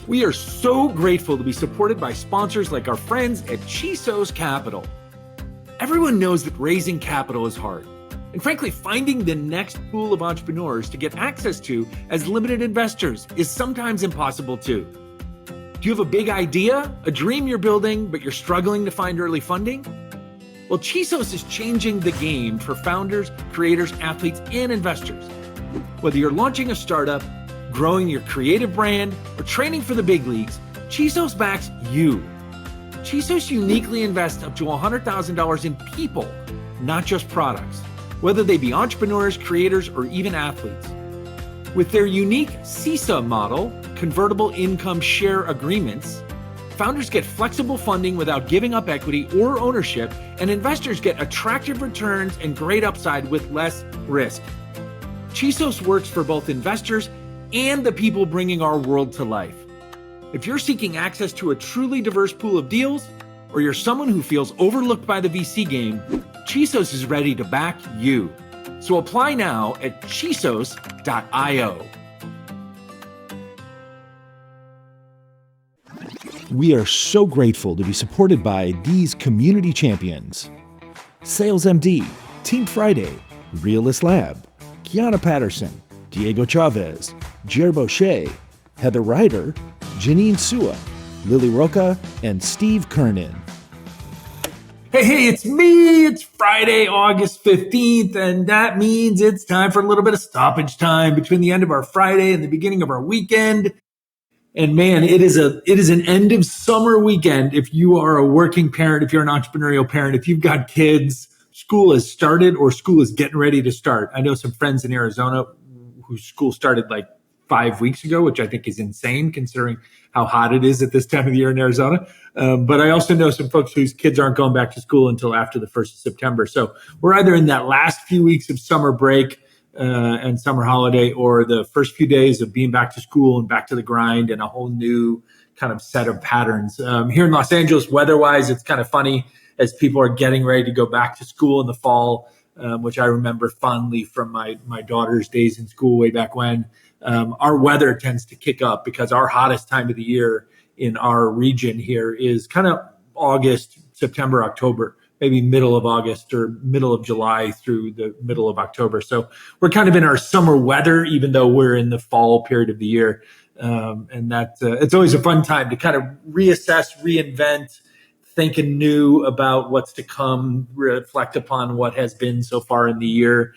We are so grateful to be supported by sponsors like our friends at Chisos Capital. Everyone knows that raising capital is hard. And frankly, finding the next pool of entrepreneurs to get access to as limited investors is sometimes impossible too. Do you have a big idea, a dream you're building, but you're struggling to find early funding? Well, Chisos is changing the game for founders, creators, athletes, and investors. Whether you're launching a startup, growing your creative brand, or training for the big leagues, Chisos backs you. Chisos uniquely invests up to $100,000 in people, not just products, whether they be entrepreneurs, creators, or even athletes. With their unique CISA model, convertible income share agreements, founders get flexible funding without giving up equity or ownership, and investors get attractive returns and great upside with less risk. Chisos works for both investors and the people bringing our world to life. If you're seeking access to a truly diverse pool of deals, or you're someone who feels overlooked by the VC game, Chisos is ready to back you. So apply now at chisos.io. We are so grateful to be supported by these community champions: Sales MD, Team Friday, Realist Lab, Kiana Patterson, Diego Chavez, Jer Boucher, Heather Ryder, Janine Sua, Lily Roca, and Steve Kernan. Hey, it's me. It's Friday, August 15th, and that means it's time for a little bit of stoppage time between the end of our Friday and the beginning of our weekend. And man, it is an end of summer weekend. If you are a working parent, if you're an entrepreneurial parent, if you've got kids, school has started or school is getting ready to start. I know some friends in Arizona whose school started like 5 weeks ago, which I think is insane considering how hot it is at this time of the year in Arizona. But I also know some folks whose kids aren't going back to school until after the 1st of September. So we're either in that last few weeks of summer break and summer holiday, or the first few days of being back to school and back to the grind and a whole new kind of set of patterns. Here in Los Angeles, weather-wise, it's kind of funny as people are getting ready to go back to school in the fall, which I remember fondly from my daughter's days in school way back when. Our weather tends to kick up because our hottest time of the year in our region here is kind of August, September, October, maybe middle of August or middle of July through the middle of October. So we're kind of in our summer weather, even though we're in the fall period of the year. And that it's always a fun time to kind of reassess, reinvent, think anew about what's to come, reflect upon what has been so far in the year.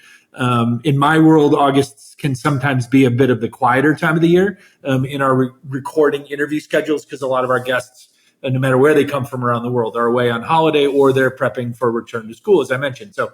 In my world, August can sometimes be a bit of the quieter time of the year in our recording interview schedules, because a lot of our guests, no matter where they come from around the world, are away on holiday or they're prepping for return to school, as I mentioned. So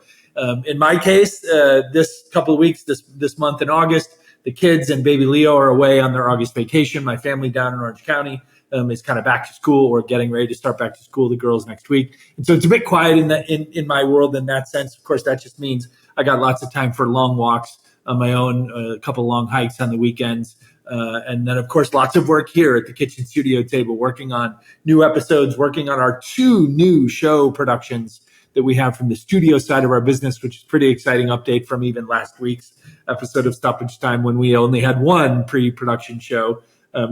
in my case, this couple of weeks, this month in August, the kids and baby Leo are away on their August vacation. My family down in Orange County is kind of back to school or getting ready to start back to school, the girls next week. And so it's a bit quiet in my world in that sense. Of course, that just means I got lots of time for long walks on my own, a couple of long hikes on the weekends. And then, of course, lots of work here at the kitchen studio table, working on new episodes, working on our 2 new show productions that we have from the studio side of our business, which is a pretty exciting update from even last week's episode of Stoppage Time when we only had 1 pre-production show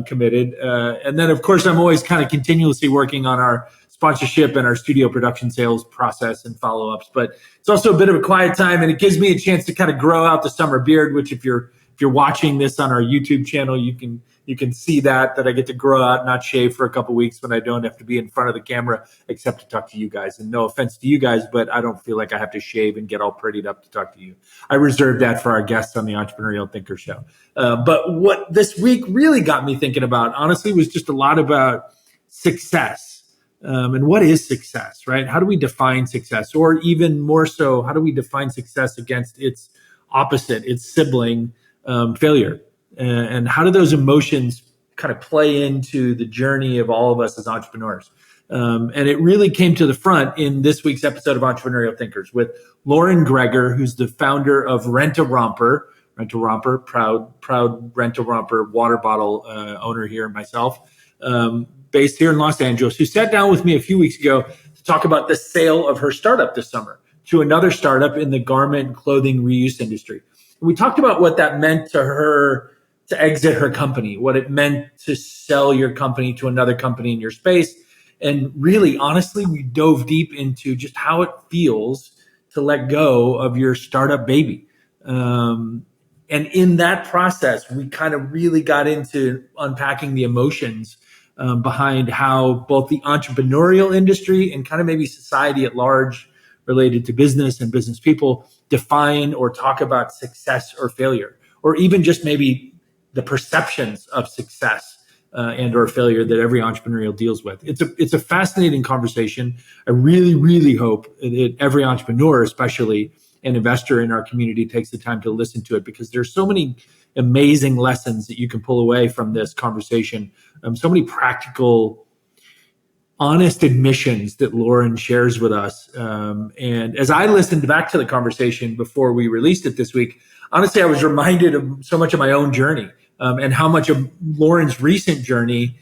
committed. And then, of course, I'm always kind of continuously working on our sponsorship and our studio production sales process and follow-ups. But it's also a bit of a quiet time, and it gives me a chance to kind of grow out the summer beard, which if you're watching this on our YouTube channel, you can see that I get to grow out, not shave for a couple weeks when I don't have to be in front of the camera, except to talk to you guys. And no offense to you guys, but I don't feel like I have to shave and get all prettied up to talk to you. I reserve that for our guests on the Entrepreneurial Thinker Show. But what this week really got me thinking about, honestly, was just a lot about success. And what is success, right? How do we define success? Or even more so, how do we define success against its opposite, its sibling, failure? And how do those emotions kind of play into the journey of all of us as entrepreneurs? And it really came to the front in this week's episode of Entrepreneurial Thinkers with Lauren Gregor, who's the founder of Rent-A-Romper. Rent-A-Romper, proud Rent-A-Romper water bottle owner here myself, based here in Los Angeles, who sat down with me a few weeks ago to talk about the sale of her startup this summer to another startup in the garment clothing reuse industry. We talked about what that meant to her to exit her company, what it meant to sell your company to another company in your space. And really, honestly, we dove deep into just how it feels to let go of your startup baby. And in that process, we kind of really got into unpacking the emotions behind how both the entrepreneurial industry and kind of maybe society at large related to business and business people define or talk about success or failure, or even just maybe the perceptions of success and or failure that every entrepreneurial deals with. It's a fascinating conversation. I really, really hope that every entrepreneur, especially an investor in our community, takes the time to listen to it, because there's so many amazing lessons that you can pull away from this conversation. So many practical, honest admissions that Lauren shares with us. And as I listened back to the conversation before we released it this week, honestly, I was reminded of so much of my own journey and how much of Lauren's recent journey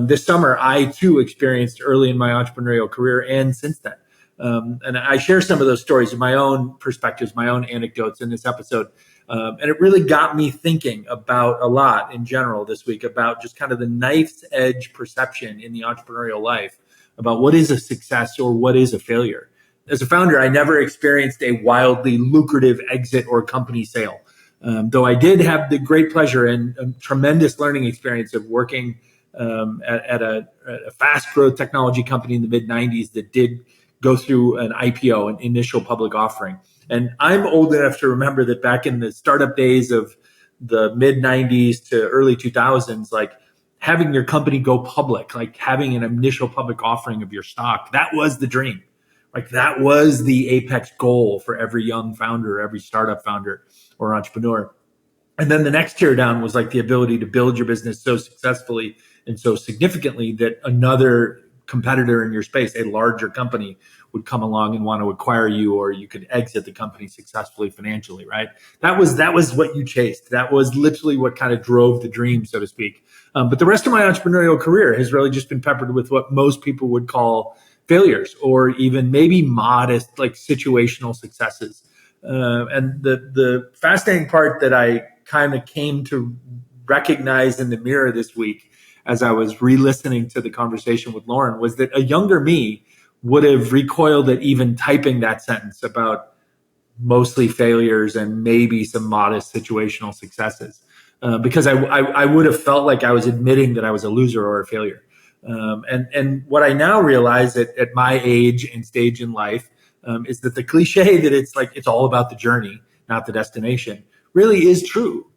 this summer I too experienced early in my entrepreneurial career and since then. And I share some of those stories of my own perspectives, my own anecdotes in this episode. And it really got me thinking about a lot in general this week about just kind of the knife's edge perception in the entrepreneurial life about what is a success or what is a failure. As a founder, I never experienced a wildly lucrative exit or company sale. Though I did have the great pleasure and tremendous learning experience of working at a fast growth technology company in the mid 90s that did go through an IPO, an initial public offering. And I'm old enough to remember that back in the startup days of the mid 90s to early 2000s, like having your company go public, like having an initial public offering of your stock, that was the dream. Like that was the apex goal for every young founder, every startup founder or entrepreneur. And then the next tier down was like the ability to build your business so successfully and so significantly that another competitor in your space, a larger company, would come along and want to acquire you, or you could exit the company successfully financially, right? That was what you chased. That was literally what kind of drove the dream, so to speak. But the rest of my entrepreneurial career has really just been peppered with what most people would call failures, or even maybe modest, like situational successes. And the fascinating part that I kind of came to recognize in the mirror this week as I was re-listening to the conversation with Lauren was that a younger me would have recoiled at even typing that sentence about mostly failures and maybe some modest situational successes, because I would have felt like I was admitting that I was a loser or a failure. And what I now realize at my age and stage in life is that the cliche that it's all about the journey, not the destination, really is true.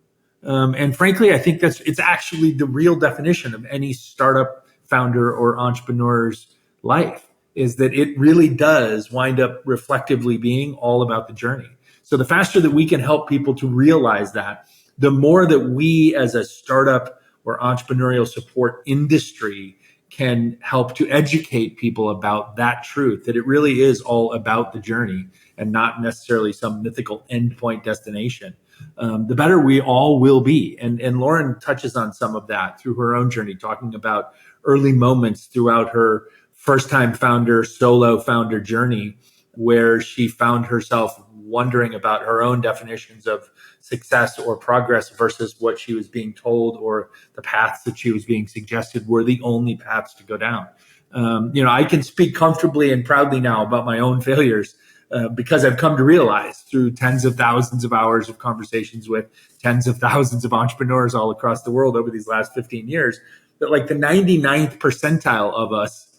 And frankly, I think it's actually the real definition of any startup founder or entrepreneur's life, is that it really does wind up reflectively being all about the journey. So the faster that we can help people to realize that, the more that we as a startup or entrepreneurial support industry can help to educate people about that truth, that it really is all about the journey and not necessarily some mythical endpoint destination. The better we all will be. And Lauren touches on some of that through her own journey, talking about early moments throughout her first-time founder, solo founder journey, where she found herself wondering about her own definitions of success or progress versus what she was being told, or the paths that she was being suggested were the only paths to go down. I can speak comfortably and proudly now about my own failures because I've come to realize through tens of thousands of hours of conversations with tens of thousands of entrepreneurs all across the world over these last 15 years that like the 99th percentile of us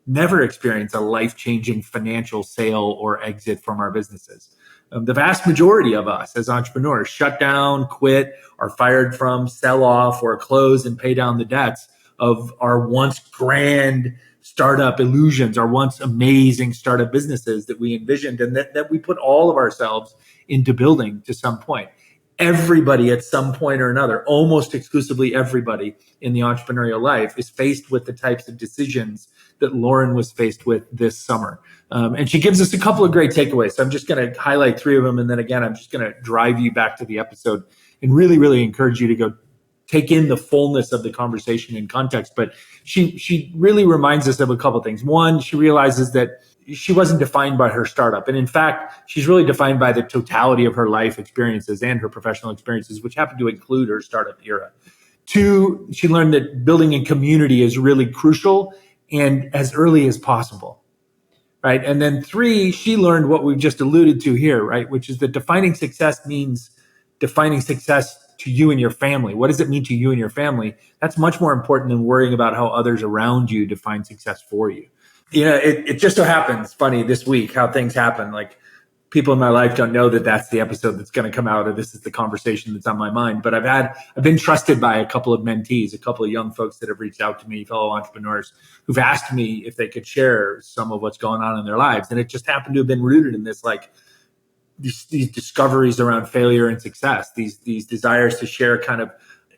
never experience a life-changing financial sale or exit from our businesses. The vast majority of us as entrepreneurs shut down, quit, are fired from, sell off, or close and pay down the debts of our once grand startup illusions, our once amazing startup businesses that we envisioned and that we put all of ourselves into building to some point. Everybody at some point or another, almost exclusively everybody in the entrepreneurial life, is faced with the types of decisions that Lauren was faced with this summer. And she gives us a couple of great takeaways. So I'm just going to highlight three of them. And then again, I'm just going to drive you back to the episode and really, really encourage you to go take in the fullness of the conversation in context. But she really reminds us of a couple of things. One, she realizes that she wasn't defined by her startup. And in fact, she's really defined by the totality of her life experiences and her professional experiences, which happen to include her startup era. Two, she learned that building a community is really crucial and as early as possible. Right. And then three, she learned what we've just alluded to here, right? Which is that defining success means defining success to you and your family. What does it mean to you and your family? That's much more important than worrying about how others around you define success for you. It just so happens, funny this week, how things happen. Like, people in my life don't know that that's the episode that's going to come out, or this is the conversation that's on my mind. But I've been trusted by a couple of mentees, a couple of young folks that have reached out to me, fellow entrepreneurs, who've asked me if they could share some of what's going on in their lives. And it just happened to have been rooted in this, like, these discoveries around failure and success, these desires to share kind of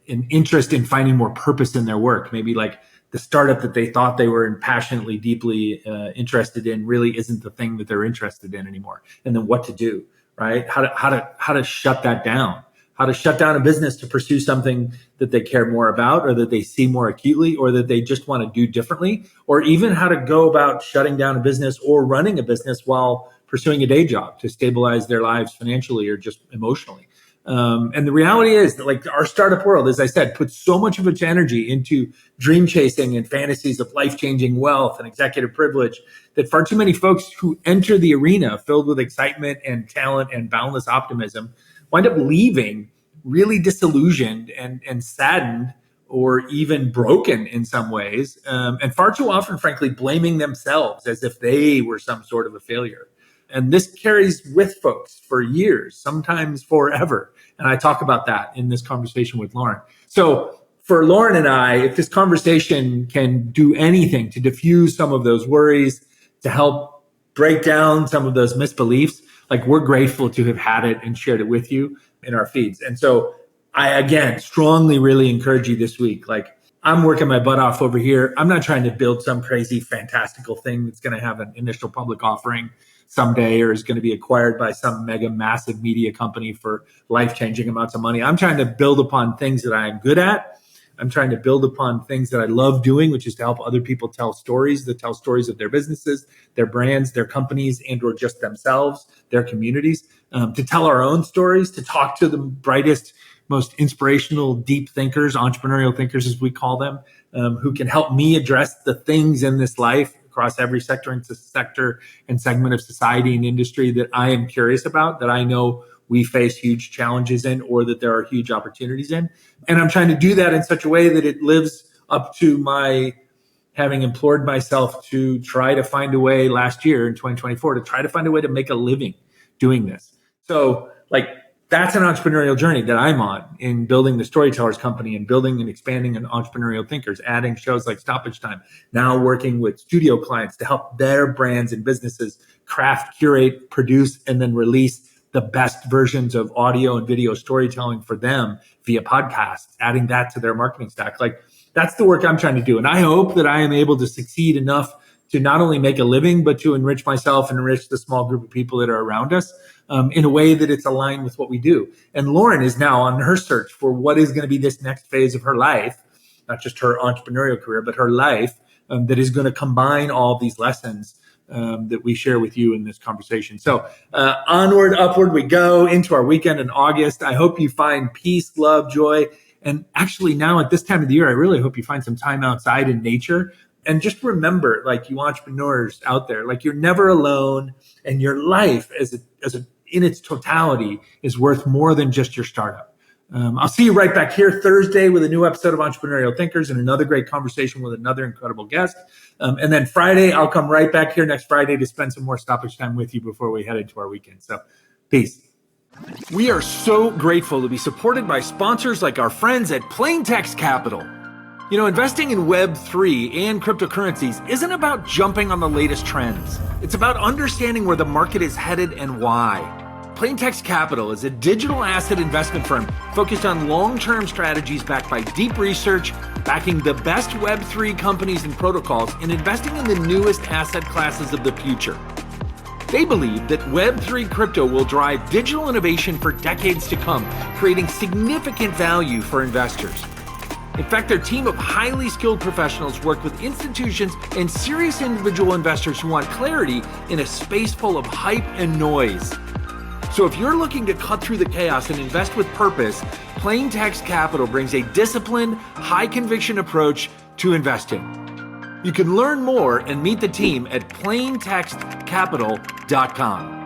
an interest in finding more purpose in their work. Maybe like the startup that they thought they were passionately, deeply interested in really isn't the thing that they're interested in anymore. And then what to do, right? How to shut that down, how to shut down a business to pursue something that they care more about, or that they see more acutely, or that they just want to do differently, or even how to go about shutting down a business or running a business while pursuing a day job to stabilize their lives financially or just emotionally. And the reality is that, like, our startup world, as I said, puts so much of its energy into dream chasing and fantasies of life-changing wealth and executive privilege that far too many folks who enter the arena filled with excitement and talent and boundless optimism wind up leaving really disillusioned and saddened, or even broken in some ways. And far too often, frankly, blaming themselves as if they were some sort of a failure. And this carries with folks for years, sometimes forever. And I talk about that in this conversation with Lauren. So for Lauren and I, if this conversation can do anything to diffuse some of those worries, to help break down some of those misbeliefs, like, we're grateful to have had it and shared it with you in our feeds. And so I, again, strongly really encourage you this week. Like, I'm working my butt off over here. I'm not trying to build some crazy, fantastical thing that's going to have an initial public offering someday, or is going to be acquired by some mega massive media company for life-changing amounts of money. I'm trying to build upon things that I am good at. I'm trying to build upon things that I love doing, which is to help other people tell stories, that tell stories of their businesses, their brands, their companies, and or just themselves, their communities, to tell our own stories, to talk to the brightest, most inspirational, deep thinkers, entrepreneurial thinkers, as we call them, who can help me address the things in this life across every sector and segment of society and industry that I am curious about, that I know we face huge challenges in, or that there are huge opportunities in. And I'm trying to do that in such a way that it lives up to my having implored myself to try to find a way last year in 2024, to try to find a way to make a living doing this. So, like, that's an entrepreneurial journey that I'm on in building the Storytellers Company and building and expanding an entrepreneurial thinkers, adding shows like Stoppage Time, now working with studio clients to help their brands and businesses craft, curate, produce, and then release the best versions of audio and video storytelling for them via podcasts, adding that to their marketing stack. Like, that's the work I'm trying to do. And I hope that I am able to succeed enough to not only make a living, but to enrich myself and enrich the small group of people that are around us in a way that it's aligned with what we do. And Lauren is now on her search for what is going to be this next phase of her life, not just her entrepreneurial career, but her life that is going to combine all these lessons that we share with you in this conversation. So onward, upward we go into our weekend in August. I hope you find peace, love, joy. And actually now at this time of the year, I really hope you find some time outside in nature. And just remember, like, you entrepreneurs out there, like, you're never alone, and your life in its totality is worth more than just your startup. I'll see you right back here Thursday with a new episode of Entrepreneurial Thinkers and another great conversation with another incredible guest. And then Friday, I'll come right back here next Friday to spend some more stoppage time with you before we head into our weekend. So peace. We are so grateful to be supported by sponsors like our friends at Plain Text Capital. You know, investing in Web3 and cryptocurrencies isn't about jumping on the latest trends. It's about understanding where the market is headed and why. Plain Text Capital is a digital asset investment firm focused on long-term strategies backed by deep research, backing the best Web3 companies and protocols, and investing in the newest asset classes of the future. They believe that Web3 crypto will drive digital innovation for decades to come, creating significant value for investors. In fact, their team of highly skilled professionals work with institutions and serious individual investors who want clarity in a space full of hype and noise. So if you're looking to cut through the chaos and invest with purpose, Plain Text Capital brings a disciplined, high-conviction approach to investing. You can learn more and meet the team at plaintextcapital.com.